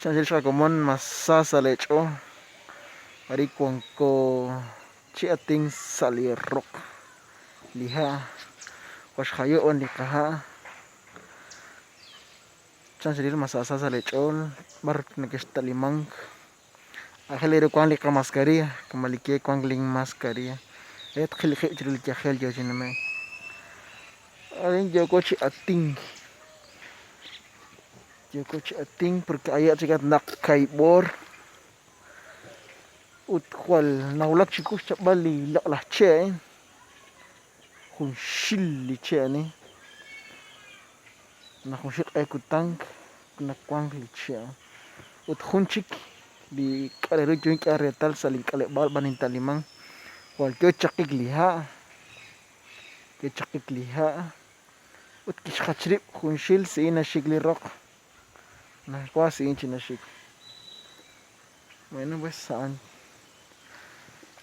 chanchil shakomon masasa lecho arikonko chiating salirok liha washayo on likaha chanchil masasa lechol bar nakestalimang ajelere kwan lika mascarilla kamalike kwan ling mascarilla et khilkhe jril khel yo jiname arin yo ko ating porque ayat chikat nak kaibor utkwal naulak chikus chabali laklah che hun shilli che ni na hun shik ay kutang na kwang li che ut hun chik di kare join kare tal salin kale bal banin talimang wal kyo chakik liha ut kish khachrip hun shil si na shigli rock na quase na chico. Bueno, pues saan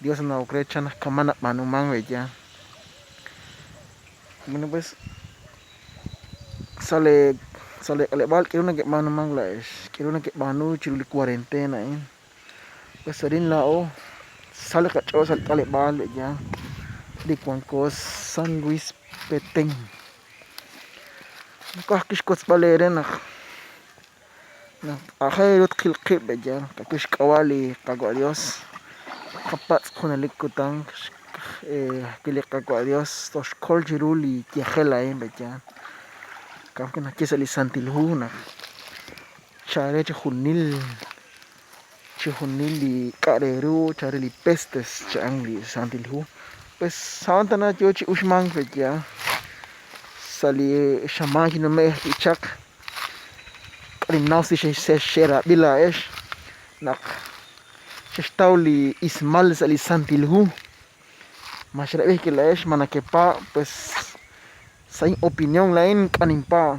Dios na ukrecha na kamana manumang ya. Bueno, pues sale bal quiero na ke manumang la es. Quiero na ke manu chiruli cuarentena Pues sarin lao sale kacho sal kale bal ya. Di kwankos San Luis Peteng. Kakish kots balere na ajerut khilqib ya kakush kawali kago Dios kapats khunalik kutang kilik kago Dios tos kol jiruli kiajela ya kam kana kisali santilhu na chare chunil li kareru chare li pestes chang li santilhu pues santana yochi usmang ya sali shamang no me ichak Rinausi se shera bila nak li ismal sali santilhu mashra que la mana que pa pues sin opinión lain kanimpa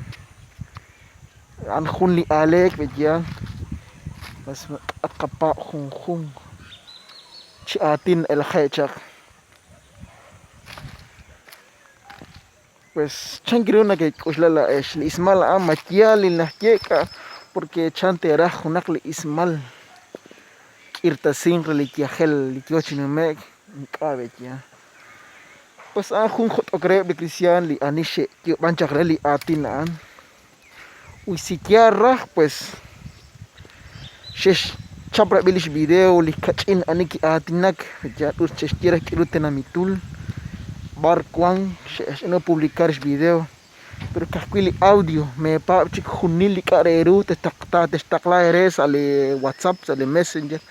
an khun li alek ya pues akapa khung chiatin el khaychak pues chankiro na que kuslala li ismal makiali na keka porque chante era junak li ismal kirtasin li kiajel li kiochinumek kabe ya pues jun khotokre de cristian li anishe kio banchakre li atinan uy sikiara pues shesh chapra bilish video li kachin aniki atinak ya tus chestira kirutena mitul bar kwang no publicar video pero kasquili audio me pa chik junili kareru te takla eres ale WhatsApp ale Messenger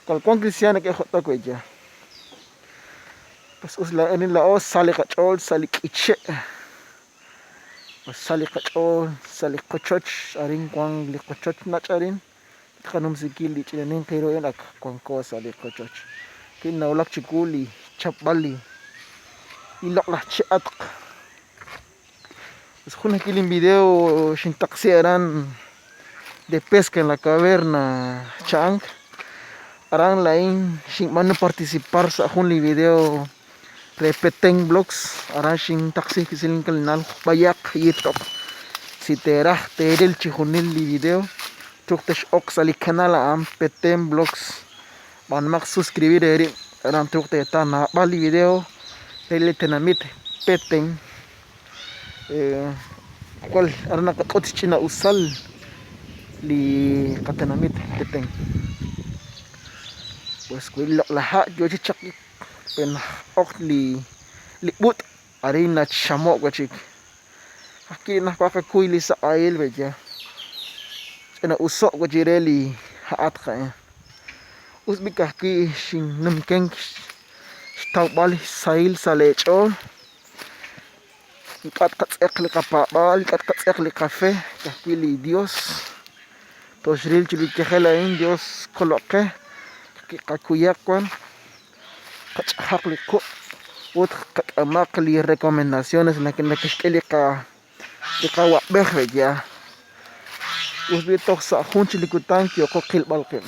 kwang cristiana que hoto ko ya pues usla en la os sale kachol sale kiche pues sale kachol sale kochoch arin kwang li kochoch na charin kanum sikili chinen pero en ak kwang ko sale kochoch kin naulak chikuli chapali ilok lah chat pues juna kilin video shin taxieran de pesca en la caverna chang aran lain shin manu participar sa jun li video repeten blogs aran shin taxi kisilin kanal bayak yitok si terah terel chihunil li video tuktesh oxali canal am peten blogs man mak suscribir eri aran tukte ta na bali video el tenamit peteng cual arna china usal li katenamit peteng pues kuil laha yo chichak pen ok li but arina chamo gachik aquí na pa kuili sa ail beja ena usok gajireli haat kha usbika ki shin namkeng tau bal sail salecho kat ekli kapabal kat ekli café kakili Dios tosril chili kehelain Dios coloque kakuyakwan kachakli ko ut kamakli recomendaciones na kinakishkeli ka wabeh ya usbito sa hun chili kutan kyo kokil balken